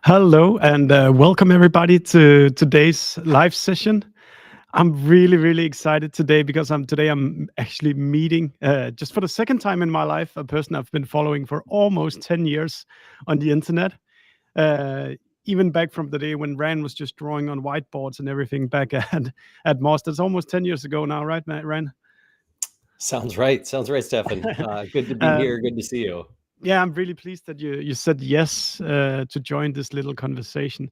Hello and welcome everybody to today's live session. I'm really excited today because I'm actually meeting just for the second time in my life a person I've been following for almost 10 years on the internet. Uh, Even back from the day when Rand was just drawing on whiteboards and everything back at Moss. That's almost 10 years ago now, right, Rand? Sounds right. Sounds right, Stefan. Good to be Uh, here. Good to see you. Yeah, I'm really pleased that you said yes to join this little conversation.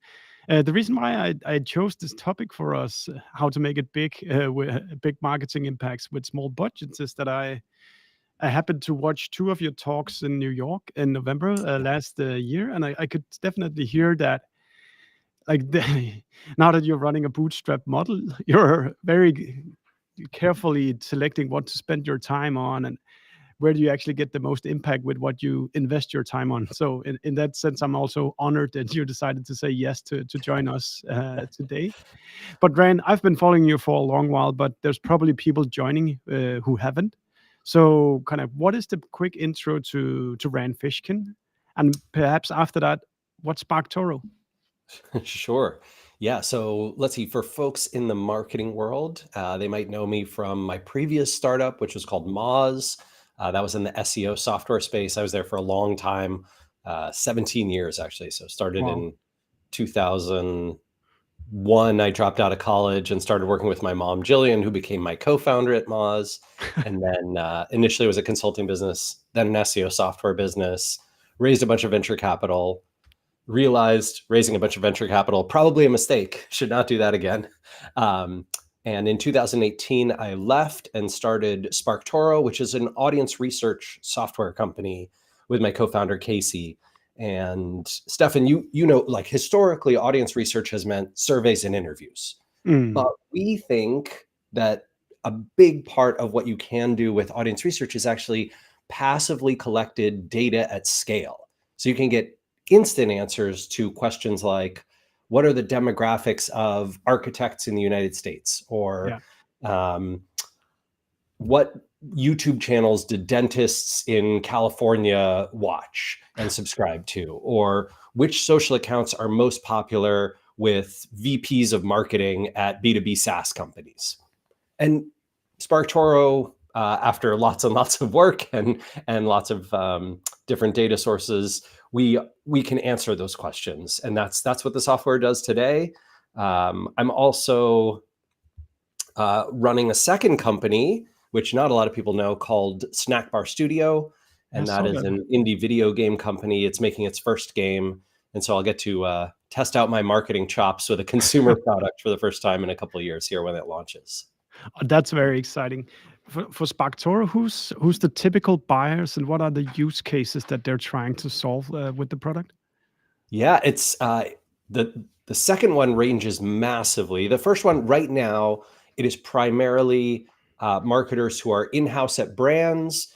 The reason why I chose this topic for us, how to make it big with big marketing impacts with small budgets, is that I happened to watch two of your talks in New York in November last year, and I could definitely hear that. Like now that you're running a bootstrap model, you're very carefully selecting what to spend your time on and where do you actually get the most impact with what you invest your time on. So in that sense, I'm also honored that you decided to say yes to join us today. But Ryan, I've been following you for a long while, but there's probably people joining who haven't. So kind of what is the quick intro to Rand Fishkin? And perhaps after that, what's SparkToro? Sure. Yeah. So let's see. For folks in the marketing world, they might know me from my previous startup, which was called Moz. That was in the SEO software space. I was there for a long time, 17 years actually. So started Wow. in 2001. I dropped out of college and started working with my mom, Jillian, who became my co-founder at Moz. And then initially it was a consulting business, then an SEO software business, raised a bunch of venture capital, realized raising a bunch of venture capital, probably a mistake, should not do that again. And in 2018, I left and started SparkToro, which is an audience research software company with my co-founder, Casey. And Stefan, you know, like historically, audience research has meant surveys and interviews. Mm, But we think that a big part of what you can do with audience research is actually passively collected data at scale. So you can get instant answers to questions like, what are the demographics of architects in the United States? Or yeah. What YouTube channels do dentists in California watch and subscribe to? Or which social accounts are most popular with VPs of marketing at B2B SaaS companies? And SparkToro, after lots and lots of work and lots of different data sources, we can answer those questions, and that's what the software does today. I'm also running a second company, which not a lot of people know, called Snack Bar Studio, and I that saw is that. an indie video game company. It's making its first game, and so I'll get to test out my marketing chops with a consumer product for the first time in a couple of years here when it launches. That's very exciting. For SparkToro, who's the typical buyers and what are the use cases that they're trying to solve with the product? Yeah, it's the second one ranges massively. The first one right now, it is primarily marketers who are in-house at brands,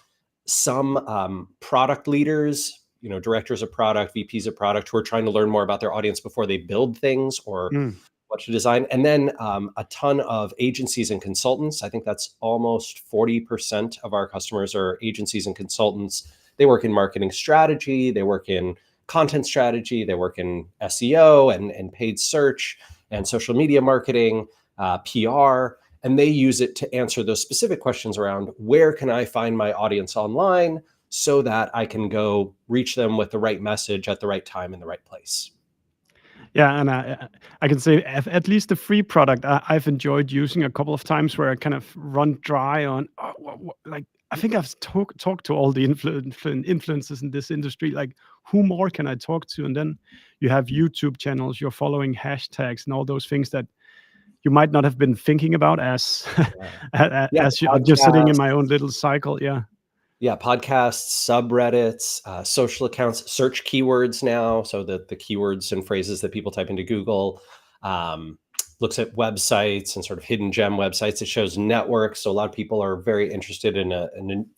some product leaders, you know, directors of product, VPs of product, who are trying to learn more about their audience before they build things or Mm, what to design. And then a ton of agencies and consultants. I think that's almost 40% of our customers are agencies and consultants. They work in marketing strategy, they work in content strategy, they work in SEO and paid search and social media marketing, PR, and they use it to answer those specific questions around where can I find my audience online so that I can go reach them with the right message at the right time in the right place. Yeah, and I can say at least the free product I've enjoyed using a couple of times where I kind of run dry on like I think I've talked to all the influencers in this industry. Like, who more can I talk to? And then you have YouTube channels, you're following hashtags and all those things that you might not have been thinking about as Yeah. Yeah, as I'm just sitting in podcasts. my own little cycle. Yeah. Yeah, podcasts, subreddits, social accounts, search keywords now. So that the keywords and phrases that people type into Google, um, looks at websites and sort of hidden gem websites. It shows networks. So a lot of people are very interested in a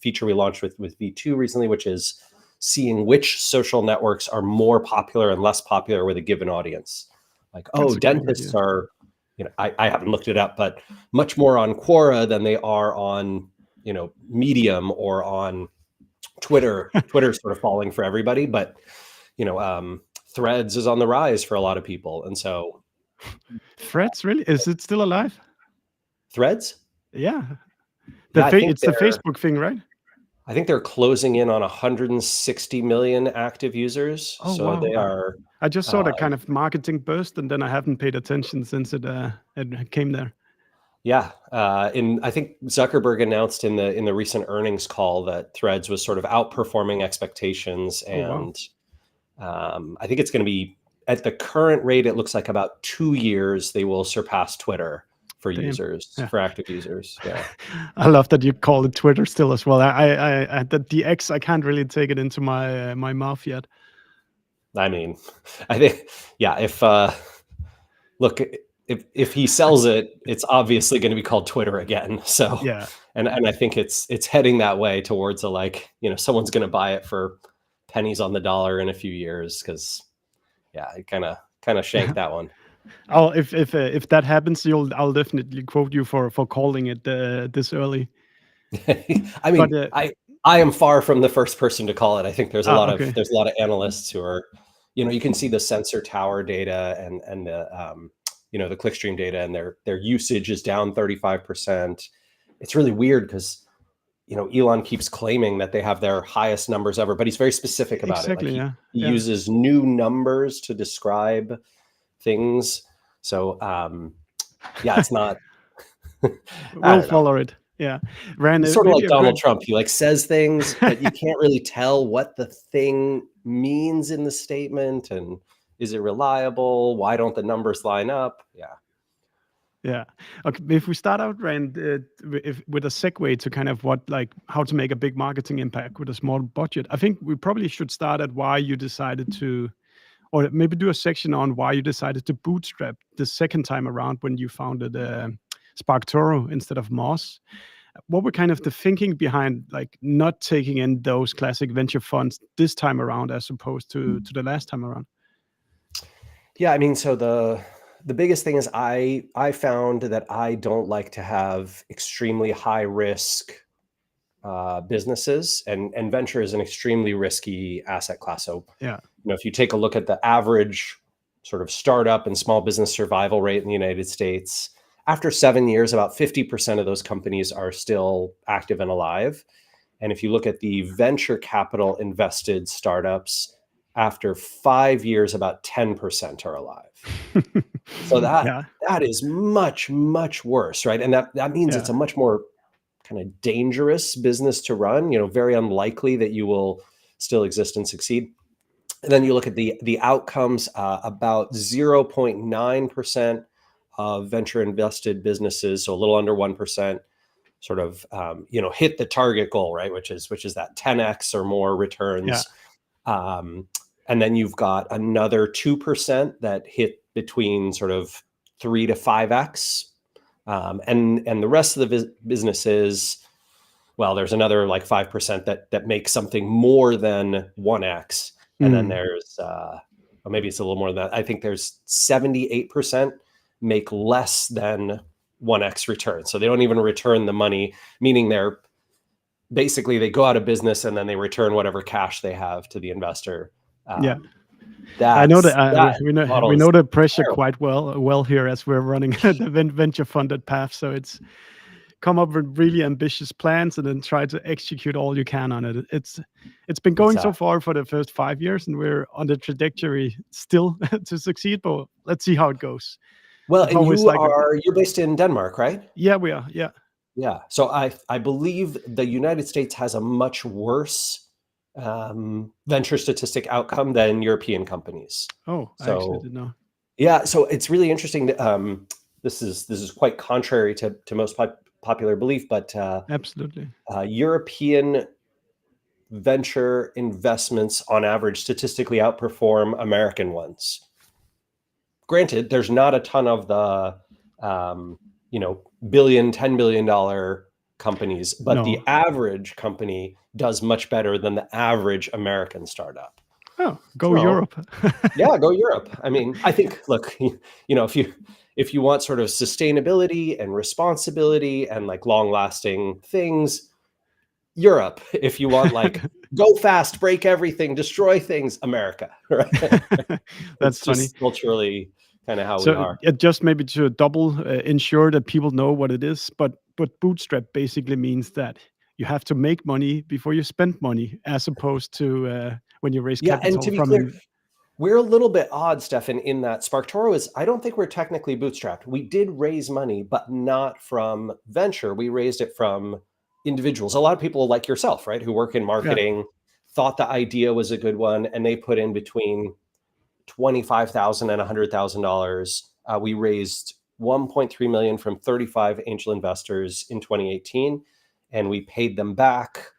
feature we launched with V2 recently, which is seeing which social networks are more popular and less popular with a given audience. Like, That's oh, a great dentists idea. are, I haven't looked it up, but much more on Quora than they are on, Medium or on Twitter. Twitter's sort of falling for everybody, but Threads is on the rise for a lot of people, and so Threads, really? Is it still alive? Threads, Yeah. yeah, It's the Facebook thing, right? I think they're closing in on 160 million active users, Oh so wow! they are. I just saw Uh, that kind of marketing burst, and then I haven't paid attention since it came there. yeah, I think Zuckerberg announced in the recent earnings call that Threads was sort of outperforming expectations, Oh wow! and I think it's going to be at the current rate. It looks like about 2 years they will surpass Twitter for Damn. users, Yeah. for active users. Yeah. I love that you call it Twitter still as well. The X, I can't really take it into my mouth yet. I mean, I think, yeah, look, if he sells it, it's obviously going to be called Twitter again. So, Yeah. and I think it's heading that way towards someone's going to buy it for pennies on the dollar in a few years. Cause yeah, I kind of shanked that one. Oh, if that happens, I'll definitely quote you for calling it this early. I But mean, I am far from the first person to call it. I think there's a lot okay. of analysts who are, you can see the Sensor Tower data and the clickstream data, and their usage is down 35%. It's really weird because Elon keeps claiming that they have their highest numbers ever, but he's very specific about it. Like Exactly. he Yeah. Yeah. uses new numbers to describe things. So yeah, it's not. I We'll don't know. follow it. Yeah. Rand, He's sort of maybe like a Donald good. Trump. He says things, but you can't really tell what the thing means in the statement, and is it reliable? Why don't the numbers line up? Yeah. Yeah. Okay. If we start out, Rand, with a segue to kind of how to make a big marketing impact with a small budget, I think we probably should start at why you decided to, or maybe do a section on why you decided to bootstrap the second time around when you founded SparkToro instead of Moss. What were kind of the thinking behind not taking in those classic venture funds this time around as opposed to the last time around? Yeah, I mean, so the biggest thing is I found that I don't like to have extremely high risk businesses, and venture is an extremely risky asset class. So Yeah. if you take a look at the average sort of startup and small business survival rate in the United States, after 7 years, about 50% of those companies are still active and alive. And if you look at the venture capital invested startups, after 5 years, about 10% are alive. So Yeah. that is much, much worse, right? And that means it's Yeah. a much more kind of dangerous business to run, very unlikely that you will still exist and succeed. And then you look at the outcomes, about 0.9% of venture invested businesses, so a little under 1%, sort of hit the target goal, right? Which is that 10x or more Yeah. returns. And then you've got another 2% that hit between sort of 3 to 5x. And the rest of the businesses, well, there's another like 5% that makes something more than 1x. And then there's, or maybe it's a little more than that. I think there's 78% make less than 1x return. So they don't even return the money, meaning they go out of business and then they return whatever cash they have to the investor. Yeah. I know That that model we is know the pressure terrible. quite well here as we're running the venture funded path. So come up with really ambitious plans and then try to execute all you can on it. It's been going so far for the first 5 years, and we're on the trajectory still to succeed. But let's see how it goes. Well, It's and always like you're based in Denmark, right? Yeah, we are. Yeah. Yeah. So I believe the United States has a much worse venture statistic outcome than European companies. Oh, I actually So didn't know. yeah, so it's really interesting. This is quite contrary to most popular belief, but Absolutely. European venture investments on average statistically outperform American ones. Granted, there's not a ton of the billion, $10 billion companies, but the average company does much better than the average American startup. Oh, go Europe. Yeah, go Europe. I mean, I think, look, if you want sort of sustainability and responsibility and like long lasting things, Europe. If you want like go fast, break everything, destroy things, America. Right? That's funny. Just culturally kind of how we are. Just maybe to double ensure that people know what it is, but bootstrap basically means that you have to make money before you spend money, as opposed to when you raise capital. And to be clear, we're a little bit odd, Stefan, in that SparkToro is, I don't think we're technically bootstrapped. We did raise money, but not from venture. We raised it from individuals. A lot of people like yourself, right, who work in marketing, thought the idea was a good one, and they put in between $25,000 and $100,000. We raised $1.3 million from 35 angel investors in 2018, and we paid them back.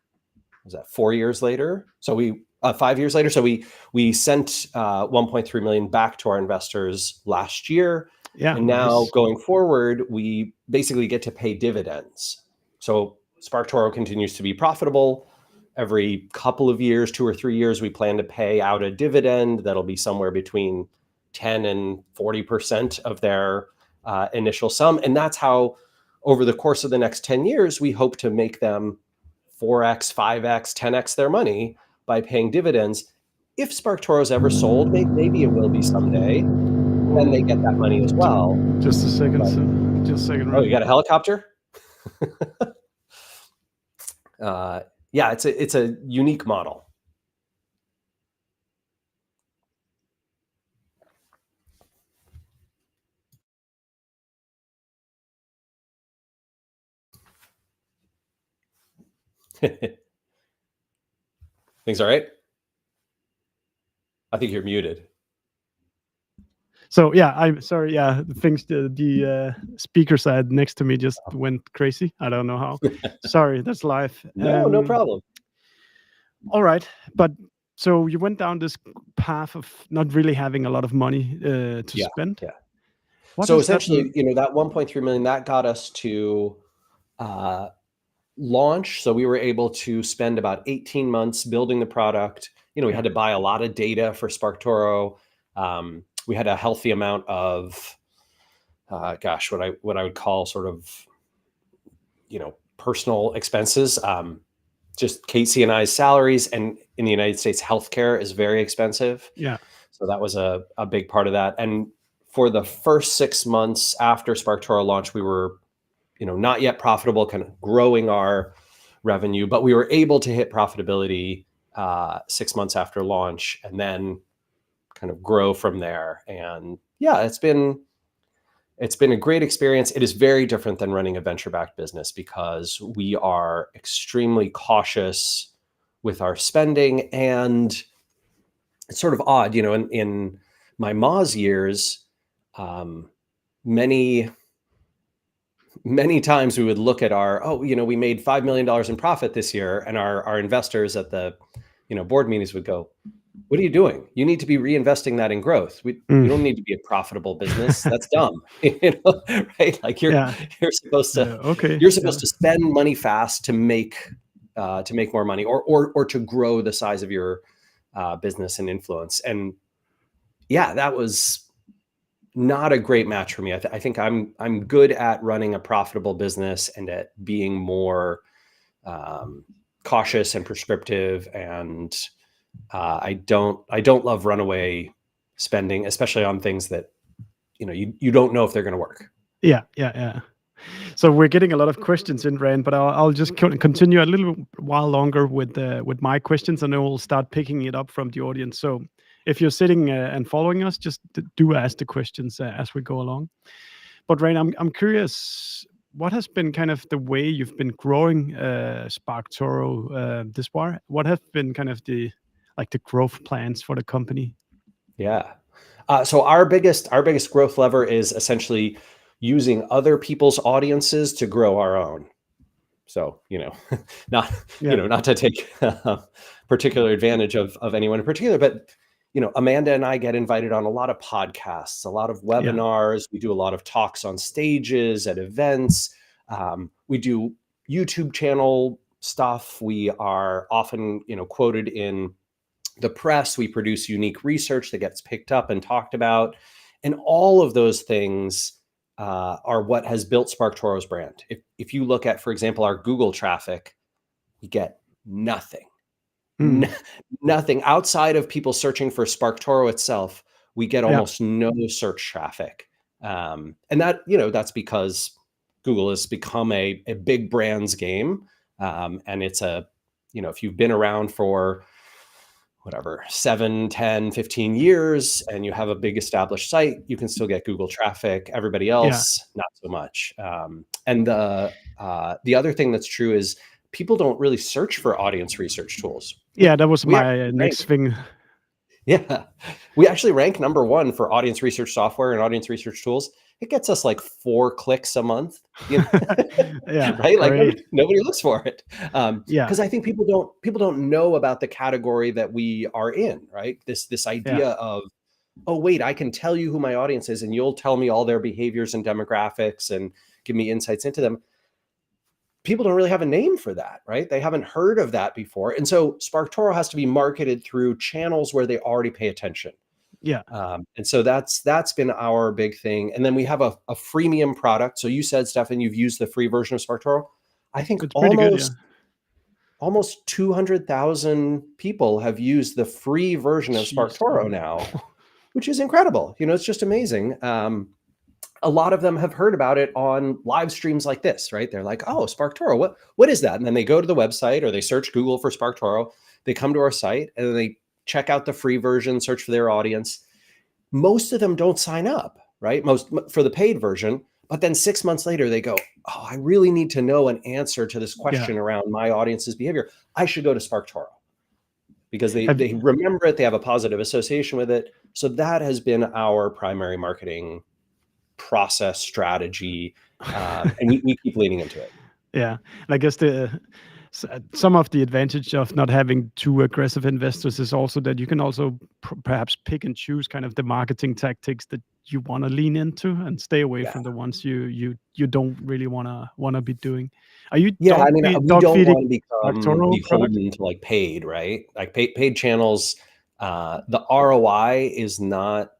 Was that 4 years later? So 5 years later. So we sent 1.3 million back to our investors last year. Yeah, and now going forward, we basically get to pay dividends. So SparkToro continues to be profitable. Every couple of years, 2 or 3 years, we plan to pay out a dividend that'll be somewhere between 10 and 40% of their initial sum. And that's how, over the course of the next 10 years, we hope to make them 4x, 5x, 10x their money by paying dividends. If SparkToro is ever sold, maybe it will be someday, then they get that money as well. Just a second. Just a second. Oh, you got a helicopter? Yeah, it's a unique model. Things all right? I think you're muted. So yeah, I'm sorry. Yeah, the speaker side next to me just went crazy. I don't know how. Sorry, that's live. No problem. All right, but so you went down this path of not really having a lot of money to spend. Yeah. So essentially, that 1.3 million, that got us to launch. So we were able to spend about 18 months building the product. We had to buy a lot of data for SparkToro. We had a healthy amount of, what I would call sort of, personal expenses. Just Casey and I's salaries, and in the United States, healthcare is very expensive. Yeah. So that was a big part of that. And for the first 6 months after SparkToro launch, we were, not yet profitable, kind of growing our revenue, but we were able to hit profitability 6 months after launch, and then kind of grow from there. And yeah, it's been a great experience. It is very different than running a venture-backed business because we are extremely cautious with our spending. And it's sort of odd, in my Moz years, many times we would look at we made $5 million in profit this year, and our investors at the board meetings would go, "What are you doing? You need to be reinvesting that in growth. You don't need to be a profitable business. That's dumb." Right? Like you're supposed to you're supposed to spend money fast to make more money, or to grow the size of your business and influence. And yeah, that was not a great match for me. I think I'm good at running a profitable business and at being more cautious and prescriptive, and I don't love runaway spending, especially on things that you don't know if they're going to work. Yeah. So we're getting a lot of questions in, Rand, but I'll just continue a little while longer with my questions, and then we'll start picking it up from the audience. So if you're sitting and following us, just do ask the questions as we go along. But Rand, I'm curious, what has been kind of the way you've been growing SparkToro this far? What have been kind of the growth plans for the company? Yeah. So our biggest growth lever is essentially using other people's audiences to grow our own. So, not, not to take particular advantage of anyone in particular, but, Amanda and I get invited on a lot of podcasts, a lot of webinars. We do a lot of talks on stages at events. We do YouTube channel stuff. We are often, quoted in the press. We produce unique research that gets picked up and talked about. And all of those things are what has built SparkToro's brand. If you look at, for example, our Google traffic, we get nothing. Nothing outside of people searching for SparkToro itself. We get almost no search traffic. And that, that's because Google has become a big brands game. And it's if you've been around for whatever, 7, 10, 15 years, and you have a big established site, you can still get Google traffic. Everybody else, not so much. And the other thing that's true is people don't really search for audience research tools. Yeah, that was my next thing. Yeah, we actually rank #1 for audience research software and audience research tools. It gets us like 4 clicks a month, yeah, right? great. Like nobody looks for it. Because I think people don't know about the category that we are in, right? This idea of, oh wait, I can tell you who my audience is, and you'll tell me all their behaviors and demographics and give me insights into them. People don't really have a name for that, right? They haven't heard of that before. And so SparkToro has to be marketed through channels where they already pay attention. Yeah. And so that's been our big thing. And then we have a freemium product. So you said, Stefan, you've used the free version of SparkToro. I think it's pretty good, almost 200,000 people have used the free version of SparkToro now, which is incredible. It's just amazing. A lot of them have heard about it on live streams like this, right? They're like, oh, SparkToro, what is that? And then they go to the website or they search Google for SparkToro. They come to our site and then they check out the free version, search for their audience. Most of them don't sign up, right? Most for the paid version. But then 6 months later, they go, oh, I really need to know an answer to this question around my audience's behavior. I should go to SparkToro because they remember it. They have a positive association with it. So that has been our primary marketing process strategy. And we keep leaning into it. Yeah. And I guess some of the advantage of not having too aggressive investors is also that you can also perhaps pick and choose kind of the marketing tactics that you want to lean into and stay away from the ones you don't really want to be doing. Are you we don't want to become beholden to like paid, right? Like paid channels, the ROI is not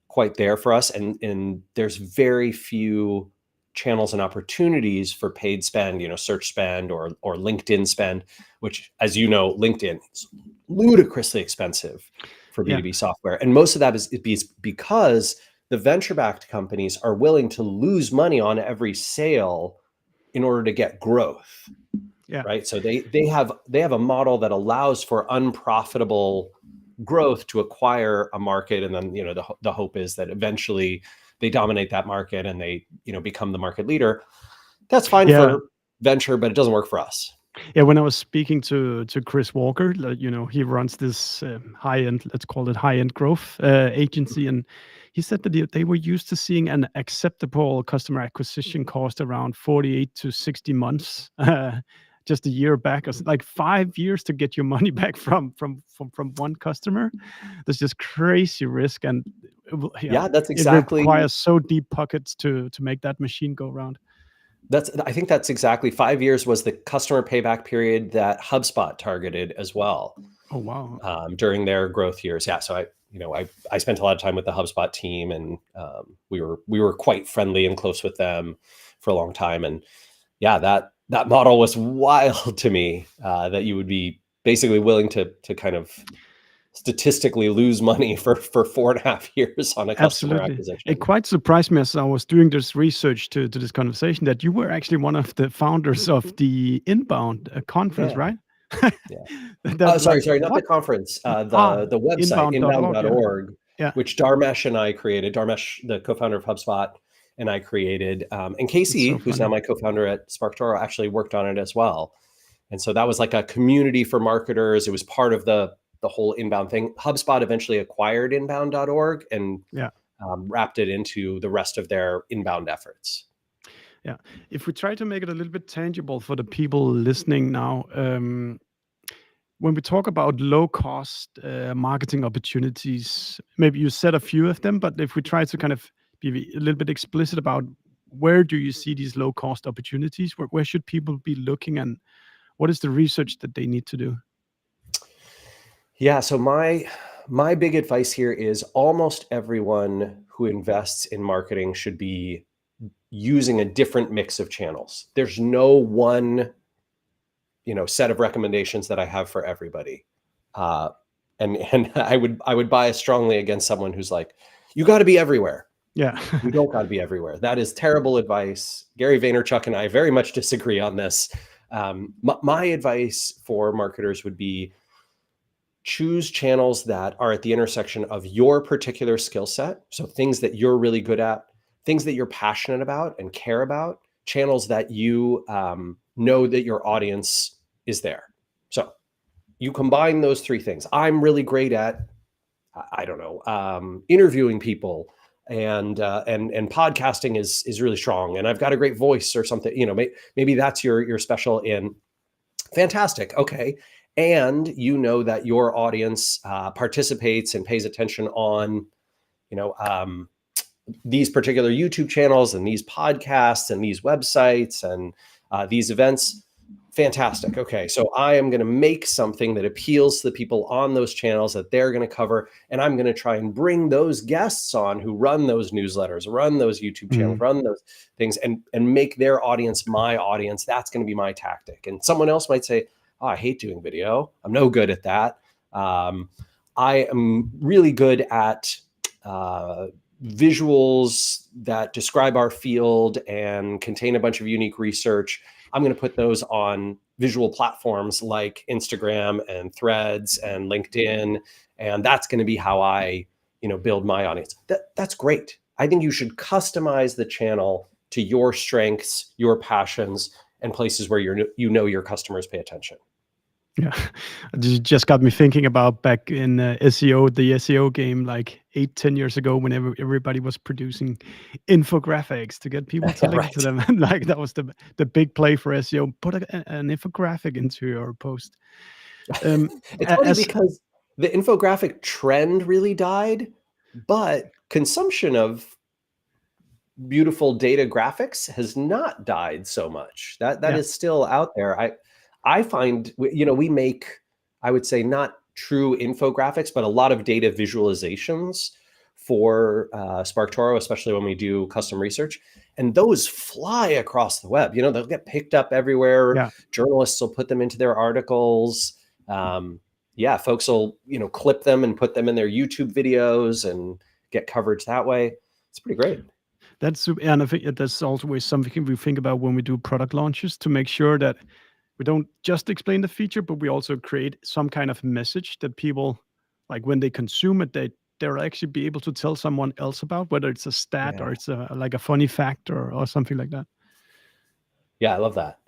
quite there for us, and there's very few channels and opportunities for paid spend, search spend or LinkedIn spend, which, as you know, LinkedIn is ludicrously expensive for B2B software. And most of that is because the venture-backed companies are willing to lose money on every sale in order to get growth. Right. So they have a model that allows for unprofitable growth to acquire a market, and then the hope is that eventually they dominate that market and they become the market leader. That's fine for venture, but it doesn't work for us. Yeah, when I was speaking to Chris Walker, he runs this high-end, let's call it high-end growth agency, and he said that they were used to seeing an acceptable customer acquisition cost around 48 to 60 months. Just a year back, like 5 years to get your money back from one customer. There's just crazy risk, and that's exactly. It requires so deep pockets to make that machine go round. I think that's exactly 5 years was the customer payback period that HubSpot targeted as well. Oh wow! During their growth years, So I spent a lot of time with the HubSpot team, and we were quite friendly and close with them for a long time, and that model was wild to me, that you would be basically willing to kind of statistically lose money for 4.5 years on a customer Absolutely. acquisition. It quite surprised me as I was doing this research to this conversation that you were actually one of the founders of the Inbound conference, Yeah. right? Yeah. That Sorry, not the what? conference, the website, Inbound.org. Yeah. inbound.org, Yeah. which Dharmesh and I created. Dharmesh, the co-founder of HubSpot, and I created. And It's Casey, so who's now funny. my co-founder at SparkToro, actually worked on it as well. And so that was like a community for marketers. It was part of the whole inbound thing. HubSpot eventually acquired inbound.org and Yeah. wrapped it into the rest of their inbound efforts. Yeah. If we try to make it a little bit tangible for the people listening now, when we talk about low cost marketing opportunities, maybe you said a few of them, but if we try to kind of be a little bit explicit about where do you see these low cost opportunities, where should people be looking, and what is the research that they need to do? Yeah, so my big advice here is almost everyone who invests in marketing should be using a different mix of channels. There's no one, set of recommendations that I have for everybody. And I would bias strongly against someone who's like, you got to be everywhere. Yeah. You don't got to be everywhere. That is terrible advice. Gary Vaynerchuk and I very much disagree on this. My advice for marketers would be choose channels that are at the intersection of your particular skill set. So things that you're really good at, things that you're passionate about and care about, channels that you know that your audience is there. So you combine those three things. I'm really great at, I don't know, interviewing people, and podcasting is really strong, and I've got a great voice or something. Maybe that's your special in. Fantastic. Okay. And you know that your audience participates and pays attention on, these particular YouTube channels and these podcasts and these websites and these events. Fantastic. Okay. So I am going to make something that appeals to the people on those channels that they're going to cover. And I'm going to try and bring those guests on who run those newsletters, run those YouTube channels, run those things, and make their audience my audience. That's going to be my tactic. And someone else might say, oh, I hate doing video. I'm no good at that. I am really good at visuals that describe our field and contain a bunch of unique research. I'm going to put those on visual platforms like Instagram and Threads and LinkedIn. And that's going to be how I, build my audience. That's great. I think you should customize the channel to your strengths, your passions, and places where your customers pay attention. Yeah, you just got me thinking about back in SEO, the SEO game, like 8-10 years ago, whenever everybody was producing infographics to get people to link to them. And like that was the big play for SEO. Put an infographic into your post. It's funny because the infographic trend really died, but consumption of beautiful data graphics has not died so much. That is still out there. I find, we make, I would say, not true infographics, but a lot of data visualizations for SparkToro, especially when we do custom research. And those fly across the web. They'll get picked up everywhere. Yeah. Journalists will put them into their articles. Folks will, clip them and put them in their YouTube videos and get coverage that way. It's pretty great. And I think that's always something we think about when we do product launches, to make sure that we don't just explain the feature, but we also create some kind of message that people, like when they consume it, they'll actually be able to tell someone else about, whether it's a stat or it's like a funny fact or something like that. Yeah, I love that.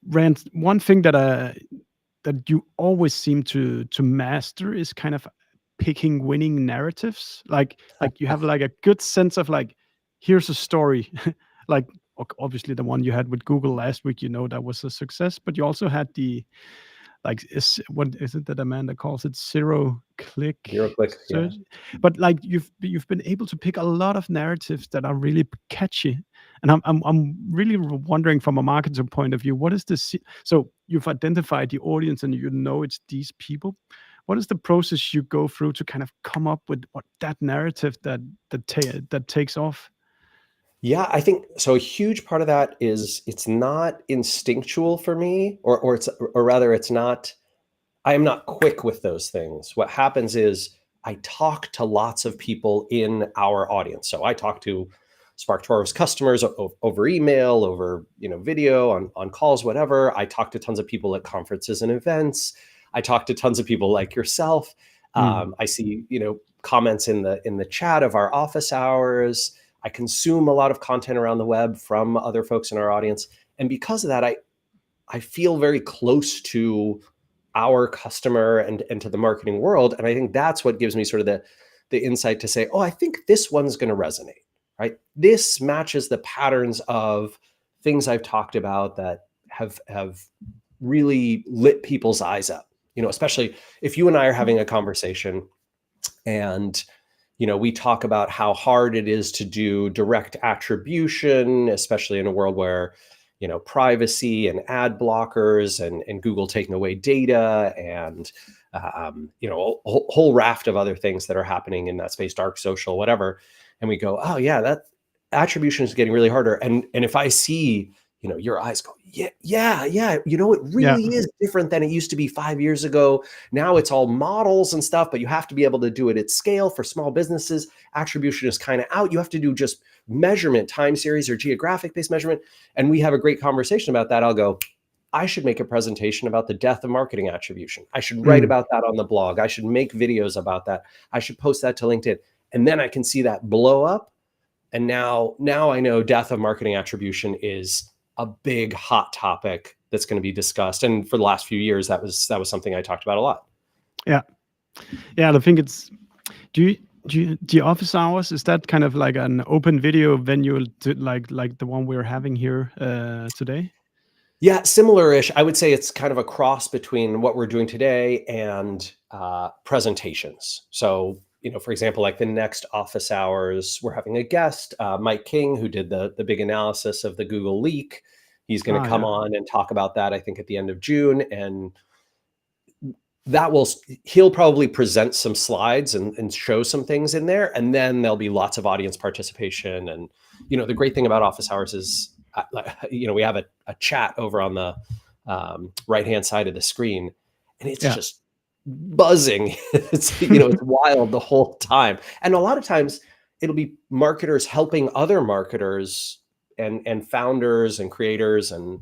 Rand, one thing that you always seem to master is kind of picking winning narratives. Like you have like a good sense of like, here's a story. Like obviously the one you had with Google last week, that was a success, but you also had the, like, what is it that Amanda calls it? Zero click search. Yeah. But like you've been able to pick a lot of narratives that are really catchy. And I'm really wondering, from a marketer point of view, what is this? So you've identified the audience and it's these people. What is the process you go through to kind of come up with that narrative that takes off? Yeah, I think so. A huge part of that is it's not instinctual for me, or rather it's not. I am not quick with those things. What happens is I talk to lots of people in our audience. So I talk to SparkToro's customers over email, over video, on calls, whatever. I talk to tons of people at conferences and events. I talk to tons of people like yourself. I see comments in the chat of our office hours. I consume a lot of content around the web from other folks in our audience, and because of that, I feel very close to our customer and to the marketing world. And I think that's what gives me sort of the insight to say, oh, I think this one's going to resonate, right? This matches the patterns of things I've talked about that have really lit people's eyes up, especially if you and I are having a conversation and we talk about how hard it is to do direct attribution, especially in a world where privacy and ad blockers and Google taking away data and a whole raft of other things that are happening in that space, dark social, whatever. And we go, oh yeah, that attribution is getting really harder. And if I see your eyes go, yeah, it really is different than it used to be 5 years ago. Now it's all models and stuff, but you have to be able to do it at scale for small businesses. Attribution is kind of out. You have to do just measurement, time series or geographic based measurement. And we have a great conversation about that. I'll go, I should make a presentation about the death of marketing attribution. I should write about that on the blog. I should make videos about that. I should post that to LinkedIn. And then I can see that blow up. And now I know death of marketing attribution is a big hot topic that's going to be discussed. And for the last few years, that was something I talked about a lot. Yeah. I think it's, the office hours, is that kind of like an open video venue to like the one we're having here today? Yeah, similar-ish. I would say it's kind of a cross between what we're doing today and presentations. So, for example, like the next office hours, we're having a guest, Mike King, who did the big analysis of the Google leak. He's going to come on and talk about that, I think, at the end of June. And he'll probably present some slides and show some things in there. And then there'll be lots of audience participation. And, the great thing about office hours is, we have a chat over on the right-hand side of the screen, and it's just buzzing. It's wild the whole time. And a lot of times it'll be marketers helping other marketers and founders and creators and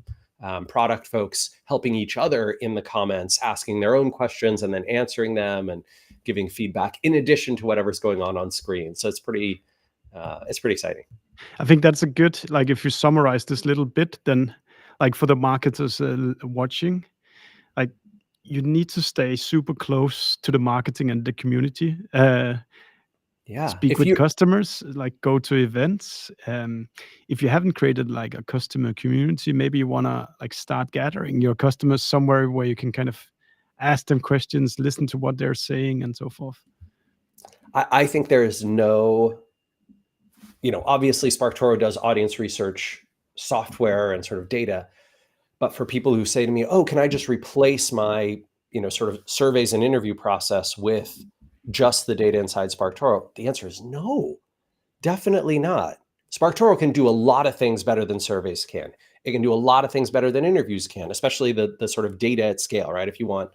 product folks helping each other in the comments, asking their own questions and then answering them and giving feedback in addition to whatever's going on screen. So it's pretty exciting. I think that's a good, like, if you summarize this little bit, then like for the marketers watching, like, you need to stay super close to the marketing and the community. Speak with customers, like go to events. If you haven't created like a customer community, maybe you want to like start gathering your customers somewhere where you can kind of ask them questions, listen to what they're saying and so forth. I think there is no, obviously SparkToro does audience research software and sort of data, but for people who say to me, oh, can I just replace my, sort of surveys and interview process with just the data inside SparkToro? The answer is no, definitely not. SparkToro can do a lot of things better than surveys can. It can do a lot of things better than interviews can, especially the sort of data at scale, right? If you want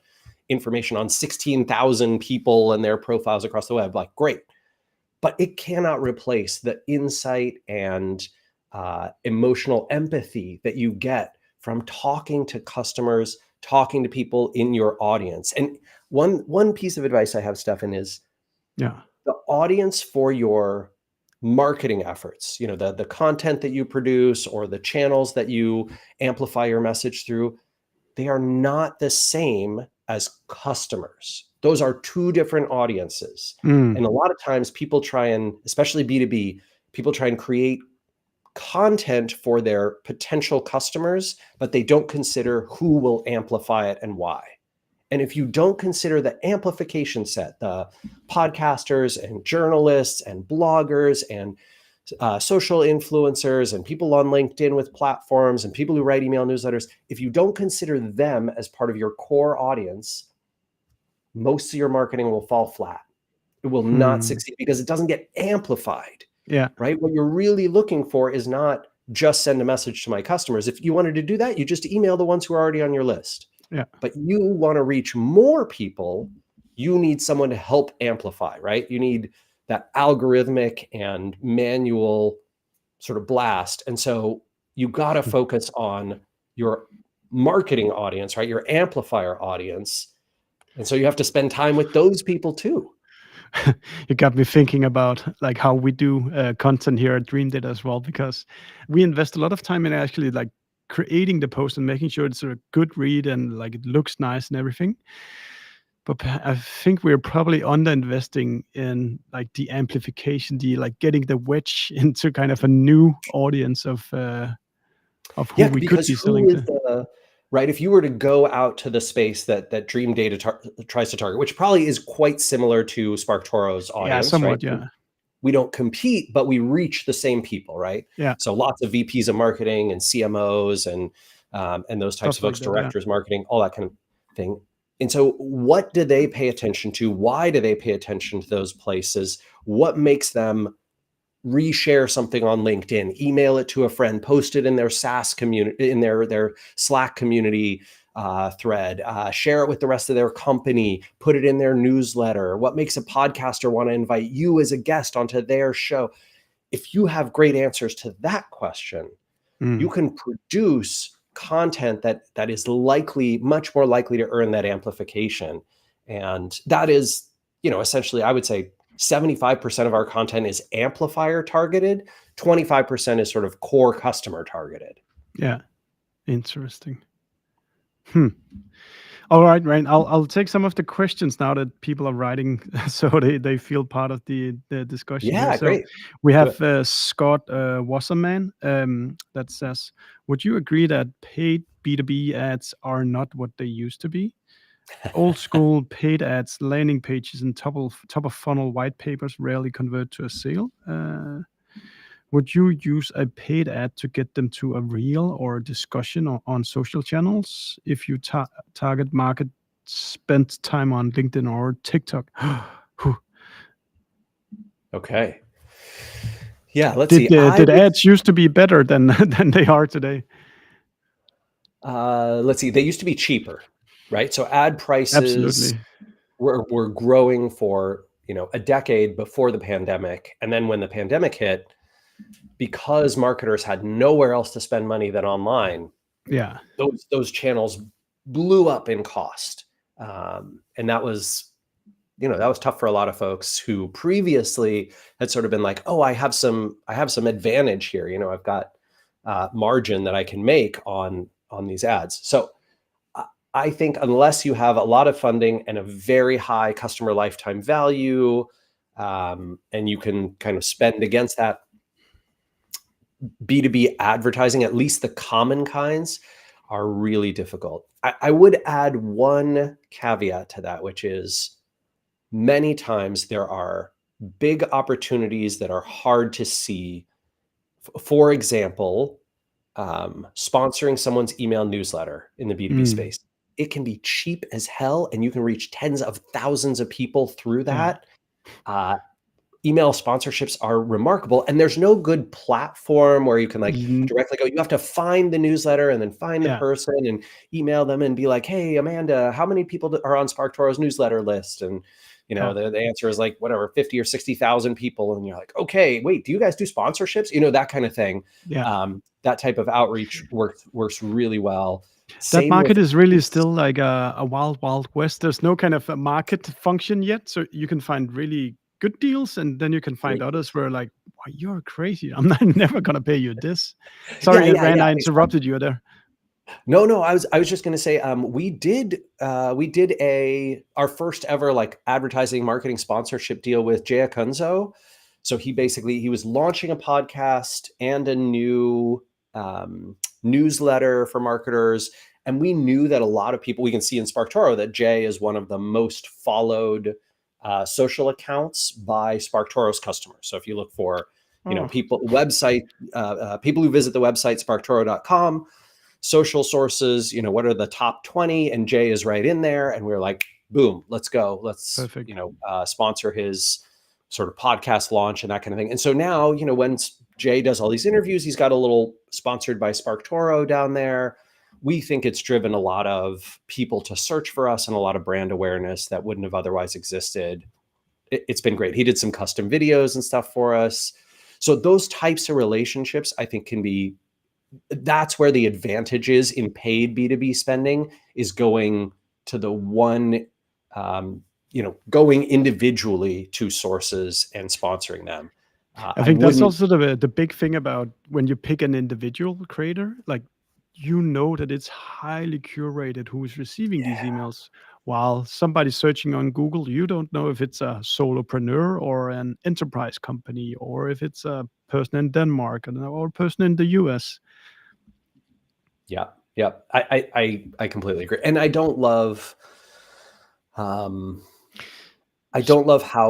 information on 16,000 people and their profiles across the web, like great. But it cannot replace the insight and emotional empathy that you get from talking to customers, talking to people in your audience. And one piece of advice I have, Stefan, is the audience for your marketing efforts, the content that you produce or the channels that you amplify your message through, they are not the same as customers. Those are two different audiences. And a lot of times people try and, especially B2B, people try and create content for their potential customers, but they don't consider who will amplify it and why. And if you don't consider the amplification set, the podcasters and journalists and bloggers and social influencers and people on LinkedIn with platforms and people who write email newsletters, if you don't consider them as part of your core audience, most of your marketing will fall flat. It will not succeed because it doesn't get amplified. Yeah. Right. What you're really looking for is not just send a message to my customers. If you wanted to do that, you just email the ones who are already on your list. Yeah. But you want to reach more people, you need someone to help amplify, right? You need that algorithmic and manual sort of blast. And so you got to focus on your marketing audience, right? Your amplifier audience. And so you have to spend time with those people too. You got me thinking about like how we do content here at Dream Data as well, because we invest a lot of time in actually like creating the post and making sure it's a good read and like it looks nice and everything. But I think we're probably under investing in like the amplification, the like getting the wedge into kind of a new audience of who Yeah, we could because be who selling is to. the right? If you were to go out to the space that Dream Data tries to target, which probably is quite similar to SparkToro's Yeah, audience, right? somewhat. Yeah. We don't compete, but we reach the same people, right? Yeah. So lots of VPs of marketing and CMOs and those types Stuff of like folks, that. Yeah. directors marketing, all that kind of thing. And so what do they pay attention to? Why do they pay attention to those places? What makes them reshare something on LinkedIn, email it to a friend, post it in their SaaS community, in their Slack community thread, share it with the rest of their company, put it in their newsletter? What makes a podcaster want to invite you as a guest onto their show? If you have great answers to that question, you can produce content that is much more likely to earn that amplification. And that is, essentially, I would say 75% of our content is amplifier targeted, 25% is sort of core customer targeted. Yeah. Interesting. All right, Ryan. I'll take some of the questions now that people are writing, so they feel part of the discussion here. Yeah, So great. we Do have it. Scott Wasserman that says, "Would you agree that paid B2B ads are not what they used to be? Old school paid ads, landing pages, and top of funnel white papers rarely convert to a sale. Would you use a paid ad to get them to a reel or a discussion on social channels if you target market spent time on LinkedIn or TikTok?" Okay. Yeah, let's Did see. did ads used to be better than than they are today? Let's see. They used to be cheaper, right? So ad prices Absolutely. were growing for, a decade before the pandemic. And then when the pandemic hit, because marketers had nowhere else to spend money than online, Yeah. those channels blew up in cost. And that was, that was tough for a lot of folks who previously had sort of been like, oh, I have some advantage here. I've got margin that I can make on these ads. So I think unless you have a lot of funding and a very high customer lifetime value, and you can kind of spend against that, B2B advertising, at least the common kinds, are really difficult. I would add one caveat to that, which is many times there are big opportunities that are hard to see. For example, sponsoring someone's email newsletter in the B2B Mm, space. It can be cheap as hell, and you can reach tens of thousands of people through yeah. that. Uh, Email sponsorships are remarkable, and there's no good platform where you can like Mm, directly go. You have to find the newsletter and then find the yeah. person and email them and be like, hey, Amanda, how many people are on SparkToro's newsletter list? And Yeah. the answer is like whatever, 50 or 60,000 people. And you're like, okay, wait, do you guys do sponsorships? That kind of thing. Yeah. That type of outreach works really well. That Same with market is really posts. still like a wild, wild west. There's no kind of a market function yet. So you can find really good deals and then you can find Great. others where like, "Wow, you're crazy. I'm not never gonna pay you this." Yeah, Sorry, yeah, Rand, yeah. I Exactly. interrupted you there. No, I was just going to say, we did our first ever like advertising marketing sponsorship deal with Jay Akunzo. So he was launching a podcast and a new newsletter for marketers. And we knew that a lot of people, we can see in SparkToro that Jay is one of the most followed social accounts by SparkToro's customers. So if you look for, Oh, people people who visit the website sparktoro.com, social sources, what are the top 20? And Jay is right in there. And we're like, boom, let's go. Let's, perfect. sponsor his sort of podcast launch and that kind of thing. And so now, when Jay does all these interviews, he's got a little sponsored by SparkToro down there. we think it's driven a lot of people to search for us and a lot of brand awareness that wouldn't have otherwise existed. It's been great. He did some custom videos and stuff for us. So those types of relationships, I think, that's where the advantage is in paid B2B spending, is going to the one, going individually to sources and sponsoring them. I think that's also the big thing about when you pick an individual creator, like, that it's highly curated who's receiving these emails. While somebody searching on Google, you don't know if it's a solopreneur or an enterprise company, or if it's a person in Denmark or a person in the US. Yeah. I completely agree. And I don't love how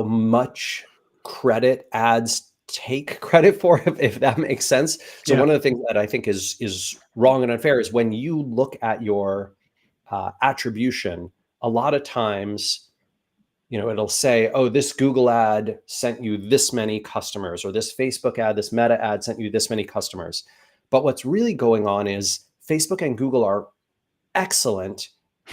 much credit ads take credit for, if that makes sense. So one of the things that I think is wrong and unfair is when you look at your attribution, a lot of times, it'll say, oh, this Google ad sent you this many customers, or this Facebook ad, this Meta ad sent you this many customers. But what's really going on is Facebook and Google are excellent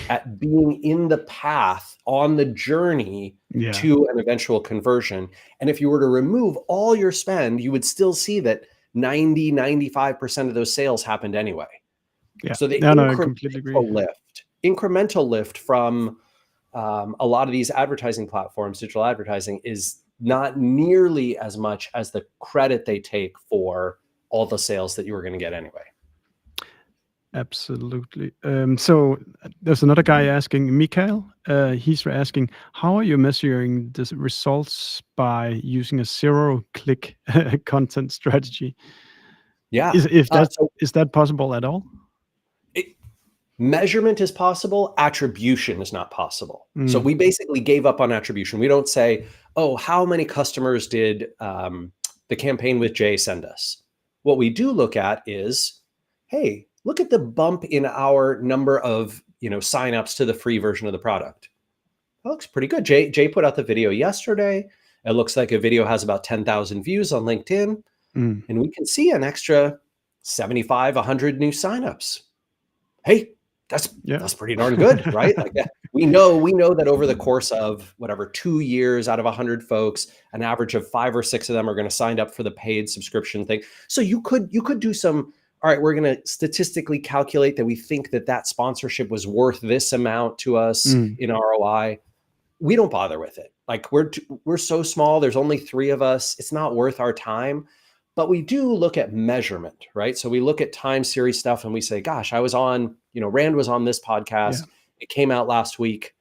at being in the path, on the journey to an eventual conversion. And if you were to remove all your spend, you would still see that 95% of those sales happened anyway. Yeah. So the I completely agree. incremental lift from a lot of these advertising platforms, digital advertising, is not nearly as much as the credit they take for all the sales that you were going to get anyway. Absolutely. So there's another guy asking, Mikhail, he's asking, how are you measuring the results by using a zero-click content strategy? Yeah. Is that possible at all? Measurement is possible. Attribution is not possible. So we basically gave up on attribution. We don't say, oh, how many customers did the campaign with Jay send us? What we do look at is, hey, look at the bump in our number of signups to the free version of the product. That looks pretty good. Jay put out the video yesterday. It looks like a video has about 10,000 views on LinkedIn. And we can see an extra 75, 100 new signups. Hey, that's pretty darn good, right? Like, we know that over the course of 2 years, out of 100 folks, an average of 5 or 6 of them are going to sign up for the paid subscription thing. So you could do some, all right, we're going to statistically calculate that we think that sponsorship was worth this amount to us in ROI. We don't bother with it. Like, we're so small. There's only 3 of us. It's not worth our time. But we do look at measurement, right? So we look at time series stuff and we say, gosh, I was on, Rand was on this podcast. It came out last week.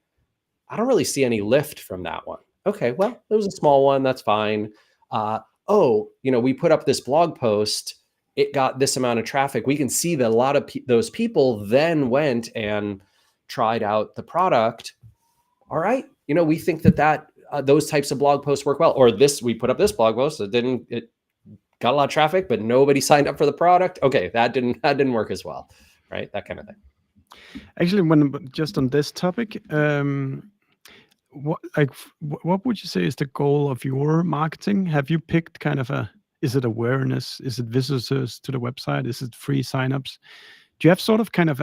I don't really see any lift from that one. Okay, well, it was a small one. That's fine. We put up this blog post. It got this amount of traffic. We can see that a lot of those people then went and tried out the product. All right. We think that those types of blog posts work well. Or we put up this blog post. It got a lot of traffic, but nobody signed up for the product. Okay, that didn't work as well, right? That kind of thing. Actually, when just on this topic, what would you say is the goal of your marketing? Have you picked kind of is it awareness? Is it visitors to the website? Is it free signups? Do you have sort of kind of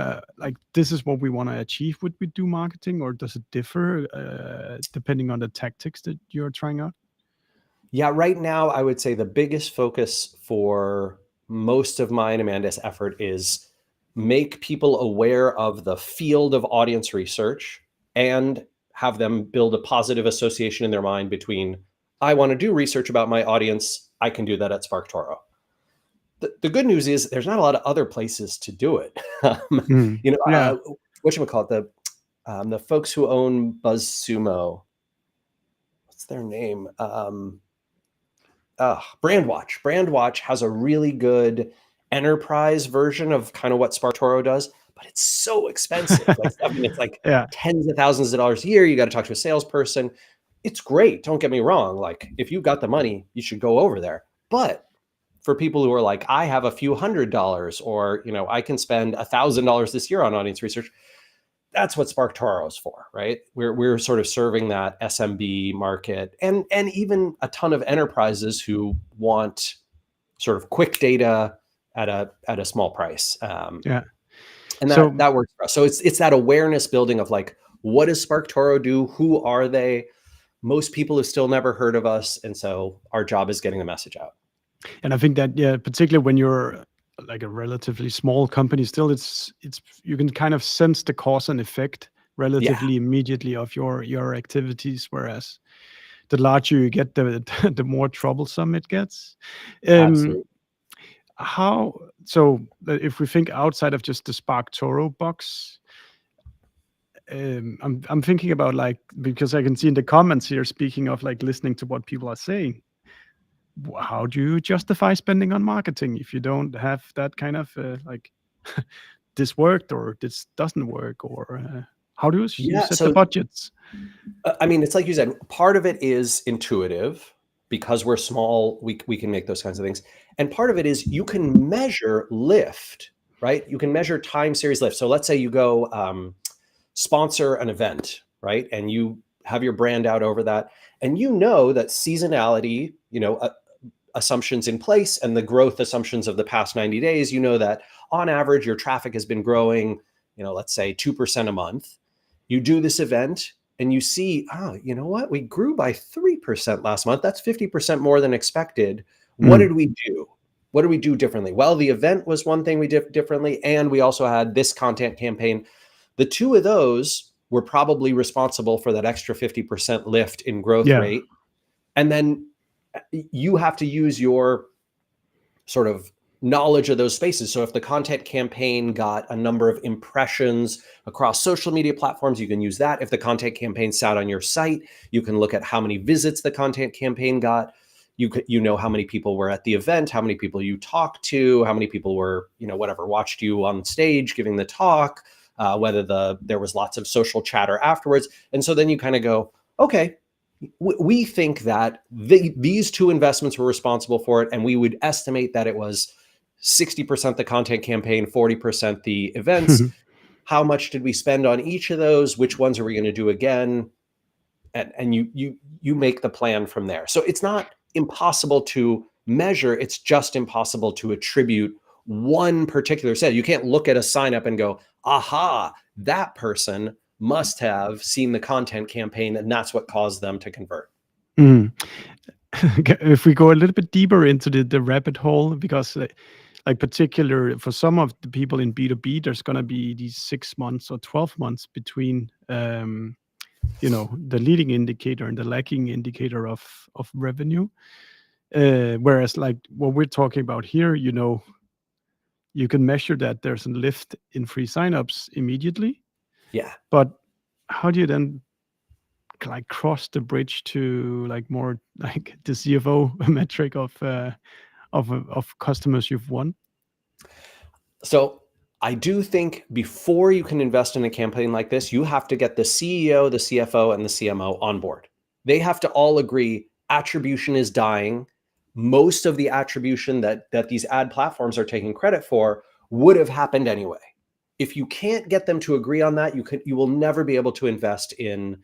this is what we want to achieve when we do marketing, or does it differ depending on the tactics that you're trying out? Yeah, right now, I would say the biggest focus for most of mine, Amanda's effort, is make people aware of the field of audience research and have them build a positive association in their mind between, I want to do research about my audience. I can do that at SparkToro. The good news is there's not a lot of other places to do it. Whatchamacallit, the folks who own BuzzSumo, what's their name? Brandwatch. Brandwatch has a really good enterprise version of kind of what SparkToro does, but it's so expensive. It's like tens of thousands of dollars a year. You got to talk to a salesperson. It's great. Don't get me wrong. Like, if you've got the money, you should go over there. But for people who are like, I have a few $100, or, I can spend $1,000 this year on audience research, that's what SparkToro is for, right? We're sort of serving that SMB market, and even a ton of enterprises who want sort of quick data at a small price. And So that works for us. So it's that awareness building of like, what does SparkToro do? Who are they? Most people have still never heard of us. And so our job is getting the message out. And I think that, yeah, particularly when you're like a relatively small company, still it's you can kind of sense the cause and effect Yeah, relatively immediately of your activities, whereas the larger you get, the more troublesome it gets. Um, absolutely. how so? If we think outside of just the SparkToro box, I'm thinking about, like, because I can see in the comments here, speaking of like listening to what people are saying, how do you justify spending on marketing if you don't have that kind of like this worked or this doesn't work, or how do you Yeah. set the So, budgets? I mean, it's like you said, part of it is intuitive because we're small, we can make those kinds of things. And part of it is you can measure lift, right? You can measure time series lift. So let's say you go sponsor an event, right? And you have your brand out over that. And you know that seasonality, assumptions in place and the growth assumptions of the past 90 days, you know that on average, your traffic has been growing, let's say 2% a month. You do this event and you see, you know what? We grew by 3% last month. That's 50% more than expected. What Mm, did we do? What did we do differently? Well, the event was one thing we did differently. And we also had this content campaign. The two of those were probably responsible for that extra 50% lift in growth yeah. rate. And then you have to use your sort of knowledge of those spaces. So if the content campaign got a number of impressions across social media platforms, you can use that. If the content campaign sat on your site, you can look at how many visits the content campaign got. You know how many people were at the event, how many people you talked to, how many people were, whatever, watched you on stage giving the talk, whether there was lots of social chatter afterwards. And so then you kind of go, okay, we think that these two investments were responsible for it, and we would estimate that it was 60% the content campaign, 40% the events. How much did we spend on each of those? Which ones are we going to do again? And you make the plan from there. So it's not impossible to measure. It's just impossible to attribute one particular set. You can't look at a sign up and go, aha, that person must have seen the content campaign and that's what caused them to convert. Mm. If we go a little bit deeper into the rabbit hole, because like particular for some of the people in B2B, there's going to be these 6 months or 12 months between the leading indicator and the lagging indicator of revenue. Whereas like what we're talking about here, you can measure that there's a lift in free signups immediately. Yeah. But how do you then like cross the bridge to like more like the CFO metric of customers you've won? So I do think before you can invest in a campaign like this, you have to get the CEO, the CFO, and the CMO on board. They have to all agree attribution is dying. Most of the attribution that these ad platforms are taking credit for would have happened anyway. If you can't get them to agree on that, you will never be able to invest in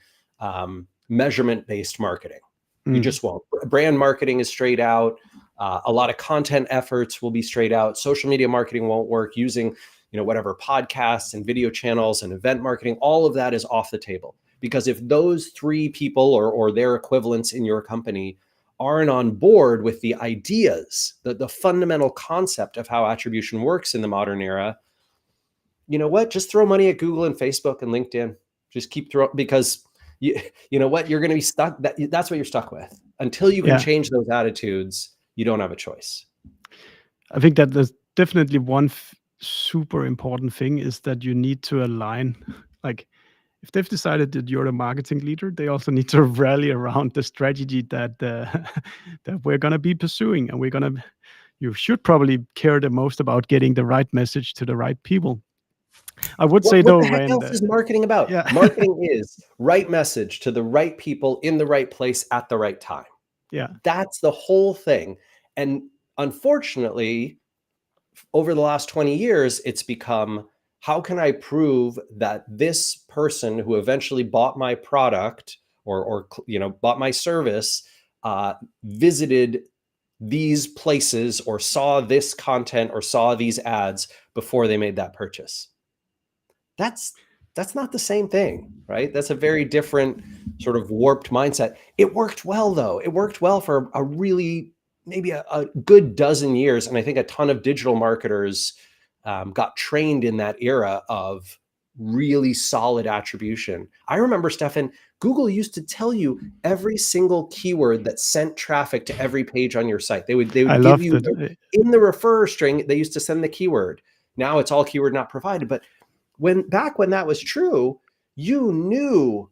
measurement-based marketing. You Mm. just won't. Brand marketing is straight out. A lot of content efforts will be straight out. Social media marketing won't work. Using, whatever podcasts and video channels and event marketing, all of that is off the table. Because if those three people or their equivalents in your company aren't on board with the ideas, the fundamental concept of how attribution works in the modern era, you know what? Just throw money at Google and Facebook and LinkedIn. Just keep throwing, because you know what? You're going to be stuck. That's what you're stuck with. Until you can Yeah, change those attitudes, you don't have a choice. I think that there's definitely one super important thing is that you need to align. Like, if they've decided that you're the marketing leader, they also need to rally around the strategy that that we're gonna be pursuing, and you should probably care the most about getting the right message to the right people. I would say What though, the heck Rand, else is marketing about? yeah, Marketing is right message to the right people in the right place at the right time. yeah, That's the whole thing. And unfortunately, over the last 20 years, it's become, how can I prove that this person who eventually bought my product or bought my service, visited these places or saw this content or saw these ads before they made that purchase? that's not the same thing, right? That's a very different sort of warped mindset. It worked well though. It worked well for a really maybe a good dozen years, and I think a ton of digital marketers got trained in that era of really solid attribution. I remember, Stefan, Google used to tell you every single keyword that sent traffic to every page on your site. They would I give loved you it. in the refer string, they used to send the keyword. Now it's all keyword not provided. But back when that was true, you knew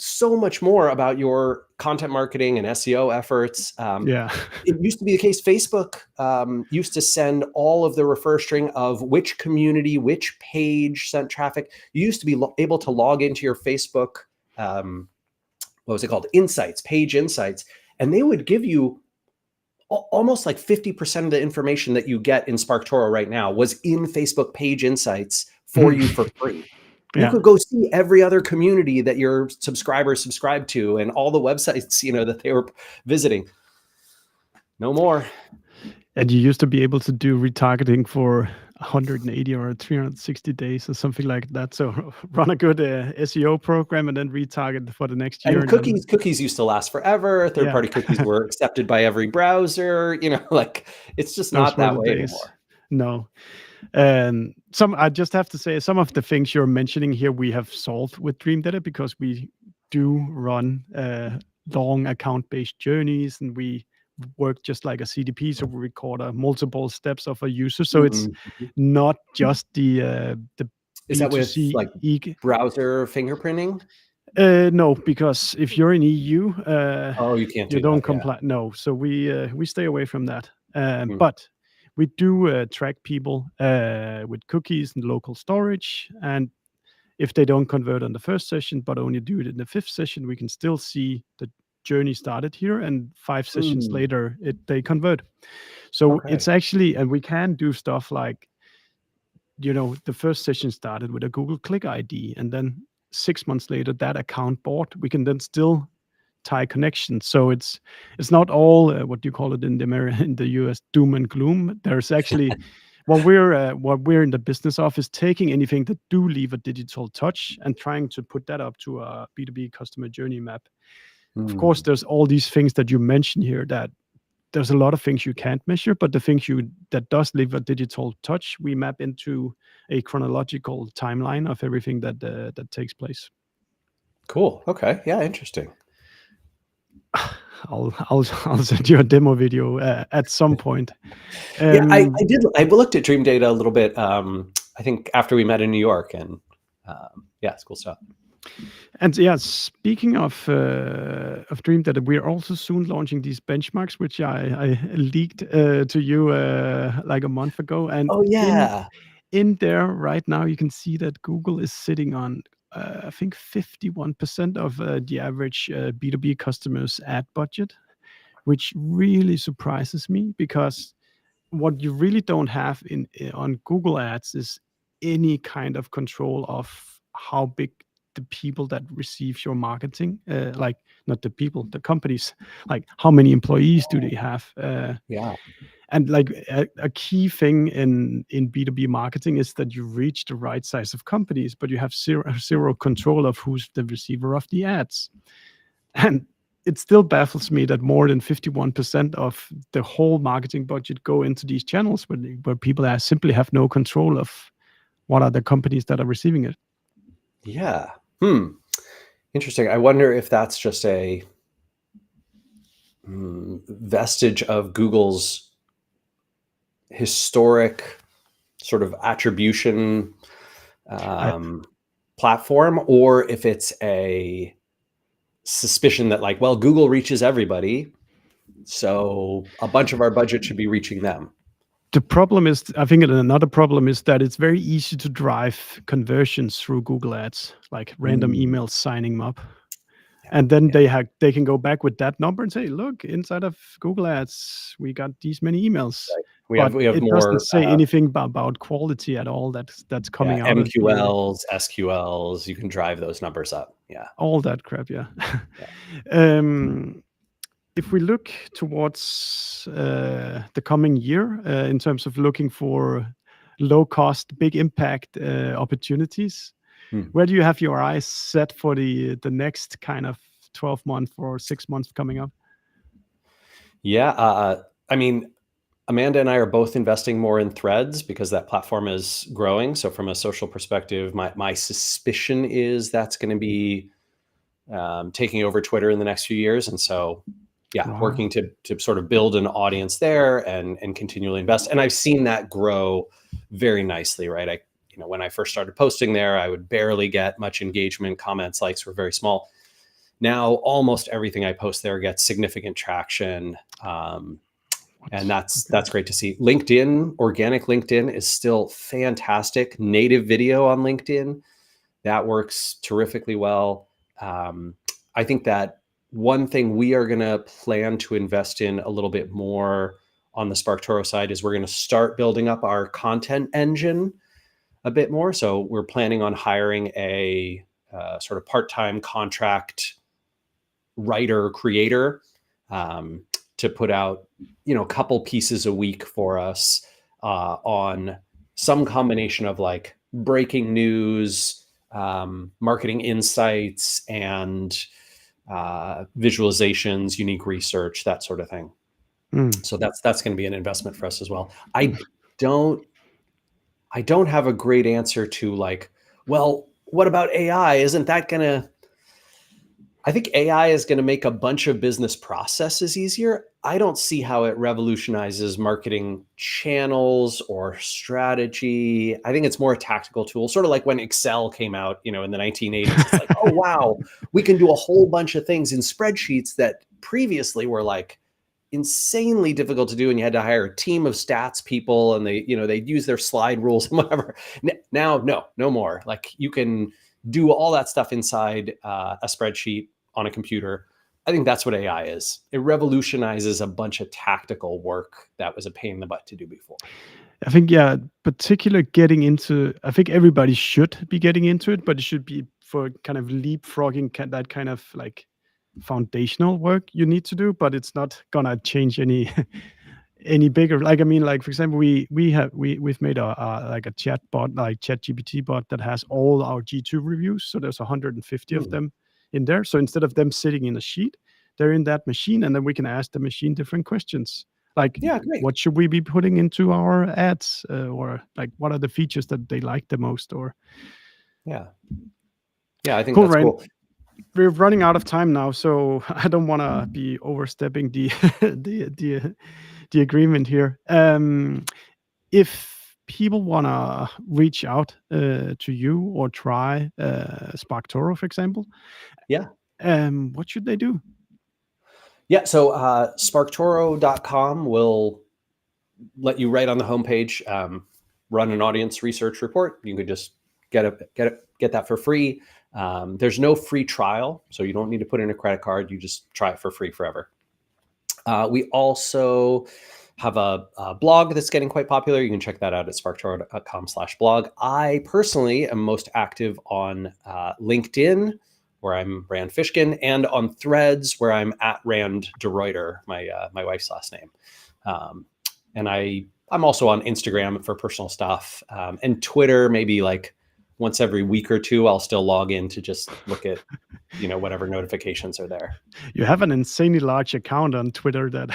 so much more about your content marketing and SEO efforts. Yeah. It used to be the case. Facebook used to send all of the refer string of which community, which page sent traffic. You used to be able to log into your Facebook, what was it called? Insights, page insights. And they would give you almost like 50% of the information that you get in SparkToro right now was in Facebook page insights for you for free. You Yeah. could go see every other community that your subscribers subscribe to and all the websites, that they were visiting. No more. And you used to be able to do retargeting for 180 or 360 days or something like that. So run a good SEO program and then retarget for the next year. And cookies used to last forever. Third-party cookies were accepted by every browser. Like it's just those not were that the way days. anymore. No. And I just have to say, some of the things you're mentioning here, we have solved with Dream Data because we do run long account-based journeys, and we work just like a CDP, so we record multiple steps of a user. So it's not just the Is that with B2C like browser fingerprinting? No, because if you're in EU, you can't you do don't that. comply. Yeah. No, so we stay away from that. But we do track people with cookies and local storage, and if they don't convert on the first session, but only do it in the fifth session, we can still see the journey started here, and 5 sessions later, they convert. So it's actually, and we can do stuff like, the first session started with a Google Click ID, and then 6 months later, that account bought. We can then still tie connections. So it's not all what you call it in the US, doom and gloom. There's actually what we're in the business of is taking anything that do leave a digital touch and trying to put that up to a B2B customer journey map. Of course, there's all these things that you mentioned here that there's a lot of things you can't measure, but the things that does leave a digital touch, we map into a chronological timeline of everything that takes place. Cool. Okay. Yeah. Interesting. I'll send you a demo video at some point. Yeah, I did. I looked at Dream Data a little bit. I think after we met in New York, and yeah, it's cool stuff. And yeah, speaking of Dream Data, we are also soon launching these benchmarks, which I leaked to you like a month ago. And in there right now, you can see that Google is sitting on I think 51% of the average B2B customers' ad budget, which really surprises me because what you really don't have on Google Ads is any kind of control of how big the people that receive your marketing, like not the people, the companies, like how many employees do they have? And like a key thing in B2B marketing is that you reach the right size of companies, but you have zero control of who's the receiver of the ads. And it still baffles me that more than 51% of the whole marketing budget go into these channels where people simply have no control of what are the companies that are receiving it. Yeah. Interesting. I wonder if that's just a vestige of Google's historic sort of attribution platform, or if it's a suspicion that like, well, Google reaches everybody, so a bunch of our budget should be reaching them. The problem is, I think another problem is that it's very easy to drive conversions through Google Ads, like random emails signing them up. And then they can go back with that number and say, look, inside of Google Ads, we got these many emails. Right. We have it more, doesn't say anything about quality at all that's coming out MQLs, SQLs. You can drive those numbers up. Yeah. All that crap, yeah. If we look towards the coming year in terms of looking for low cost, big impact opportunities. Where do you have your eyes set for the next kind of 12 months or 6 months coming up? Yeah, I mean, Amanda and I are both investing more in Threads because that platform is growing. So from a social perspective, my suspicion is that's going to be taking over Twitter in the next few years. And so, yeah, Wow. working to sort of build an audience there and continually invest. And I've seen that grow very nicely, right? When I first started posting there, I would barely get much engagement. Comments, likes were very small. Now, almost everything I post there gets significant traction. And that's great to see. LinkedIn, organic LinkedIn is still fantastic. Native video on LinkedIn, that works terrifically well. I think that one thing we are going to plan to invest in a little bit more on the SparkToro side is we're going to start building up our content engine a bit more. So we're planning on hiring a sort of part-time contract writer creator to put out, a couple pieces a week for us on some combination of like breaking news, marketing insights, and visualizations, unique research, that sort of thing. So that's going to be an investment for us as well. I don't have a great answer to like, well, what about AI? Isn't that going to, I think AI is going to make a bunch of business processes easier. I don't see how it revolutionizes marketing channels or strategy. I think it's more a tactical tool, sort of like when Excel came out, in the 1980s. It's like, oh, wow, we can do a whole bunch of things in spreadsheets that previously were like insanely difficult to do. And you had to hire a team of stats people and they'd use their slide rules and whatever. Now, no more. Like you can do all that stuff inside a spreadsheet on a computer. I think that's what AI is. It revolutionizes a bunch of tactical work that was a pain in the butt to do before. I think, yeah, particular getting into, I think everybody should be getting into it, but it should be for kind of leapfrogging that kind of like foundational work you need to do, but it's not gonna change any any bigger. Like, I mean, like for example, we've made a like a chat bot, like chat GPT bot that has all our G2 reviews. So there's 150 of them in there. So instead of them sitting in a sheet, they're in that machine, and then we can ask the machine different questions. Like, Yeah, great. what should we be putting into our ads, or like what are the features that they like the most? Or yeah, I think cool, that's Rand. cool. We're running out of time now, so I don't want to be overstepping the the agreement here. If people want to reach out to you or try SparkToro, for example, Yeah. What should they do? Yeah. So SparkToro.com will let you right on the homepage run an audience research report. You could just get that for free. There's no free trial, so you don't need to put in a credit card. You just try it for free forever. We also have a blog that's getting quite popular. You can check that out at sparktoro.com/blog. I personally am most active on LinkedIn, where I'm Rand Fishkin, and on Threads, where I'm at Rand DeRuyter, my wife's last name. And I'm also on Instagram for personal stuff, and Twitter, maybe like once every week or two, I'll still log in to just look at, whatever notifications are there. You have an insanely large account on Twitter that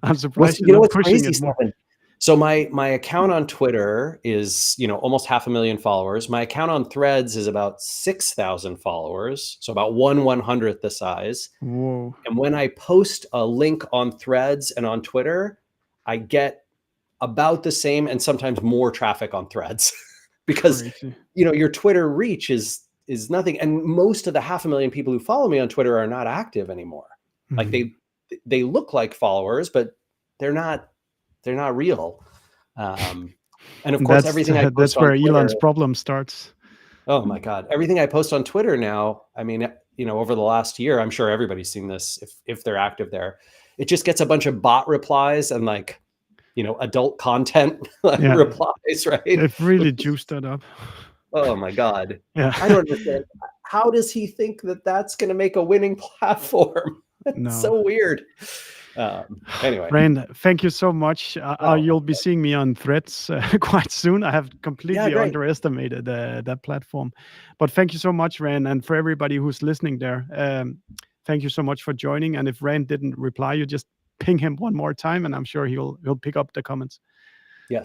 I'm surprised Well, you're not what's pushing crazy, it more. Stefan? So my account on Twitter is, almost 500,000 followers. My account on Threads is about 6,000 followers. So about 1/100th the size. Whoa. And when I post a link on Threads and on Twitter, I get about the same and sometimes more traffic on Threads because, Crazy. your Twitter reach is nothing. And most of the 500,000 people who follow me on Twitter are not active anymore. Like they look like followers, but they're not real. And of course, everything I post that's on where Twitter, Elon's problem starts. oh my God, everything I post on Twitter now, I mean, over the last year, I'm sure everybody's seen this if they're active there. It just gets a bunch of bot replies and like, adult content Yeah. replies, right? They've really juiced that up. Oh my God. Yeah. I don't understand. How does he think that that's going to make a winning platform? It's No. so weird. Anyway. Rand, thank you so much. Oh, You'll be seeing me on Threads quite soon. I have completely great. underestimated that platform. But thank you so much, Rand. And for everybody who's listening there, thank you so much for joining. And if Rand didn't reply, you just ping him one more time, and I'm sure he'll pick up the comments.